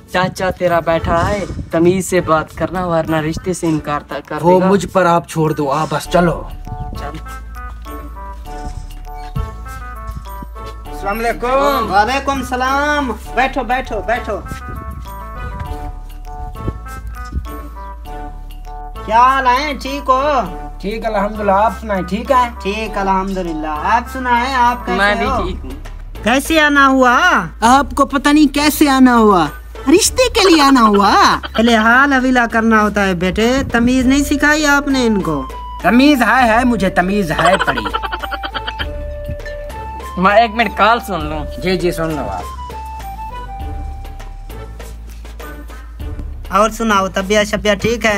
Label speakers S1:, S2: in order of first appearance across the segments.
S1: चाचा तेरा बैठा है, तमीज से बात करना वरना रिश्ते से इनकार कर
S2: वो मुझ पर आप छोड़ दो, आप बस चलो।
S1: चल।
S3: अस्सलाम वालेकुम। वालेकुम सलाम। बैठो बैठो बैठो। क्या हाल है? ठीक हो?
S2: ठीक अल्हम्दुलिल्लाह, आप सुनाए? ठीक है।
S3: ठीक अल्हम्दुलिल्लाह। आप सुनाए? आप कैसे
S1: मैं भी
S3: हो?
S1: ठीक हूँ।
S3: कैसे आना हुआ?
S2: आपको पता नहीं कैसे आना हुआ, रिश्ते के लिए आना हुआ।
S3: पहले हाल हवीला करना होता है बेटे, तमीज नहीं सिखाई आपने इनको?
S2: तमीज है, मुझे तमीज है पड़ी।
S1: मैं 1 मिनट कॉल सुन लूं।
S2: जी जी सुन लो आप।
S3: और सुनाओ, तबीयत शबियत ठीक है?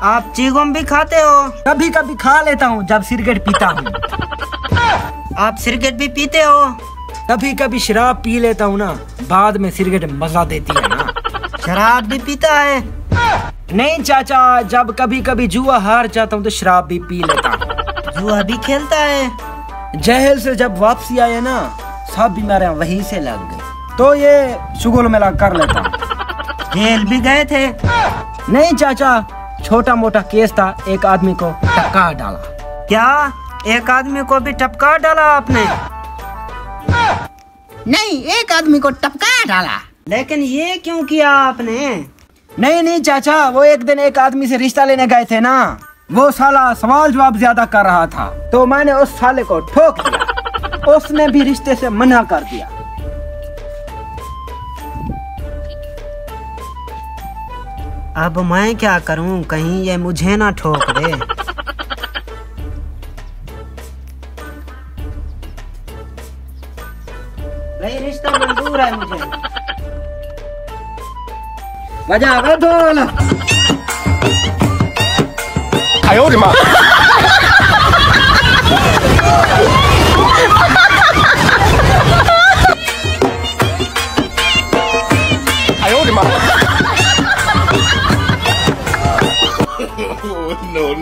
S3: आप चीगम भी खाते हो?
S2: कभी कभी खा लेता हूँ जब सिगरेट पीता हूँ।
S3: आप सिगरेट भी पीते हो?
S2: कभी कभी शराब पी लेता हूँ ना, बाद में सिगरेट मजा देती है ना।
S3: शराब भी पीता है?
S2: नहीं चाचा, जब कभी कभी जुआ हार जाता हूँ तो शराब भी पी लेता हूँ।
S3: जुआ भी खेलता है?
S2: जेल से जब वापसी आए ना, सब बीमारियां वहीं से लग गई, तो ये शुगल में लग कर लेता हूँ।
S3: जेल भी गए थे?
S2: नहीं चाचा, छोटा मोटा केस था, एक आदमी को टपका डाला।
S3: क्या एक आदमी को भी टपका डाला आपने?
S2: नहीं, एक आदमी को टपका डाला।
S3: लेकिन ये क्यों किया आपने?
S2: नहीं चाचा, वो एक दिन एक आदमी से रिश्ता लेने गए थे ना, वो साला सवाल जवाब ज्यादा कर रहा था, तो मैंने उस साले को ठोक दिया। उसने भी रिश्ते से मना कर दिया।
S3: अब मैं क्या करूं, कहीं ये मुझे ना ठोक दे। भाई रिश्ता मंजूर है मुझे।
S2: बजा बे ढोल।
S4: आयो रे माँ। आयो रे माँ। No.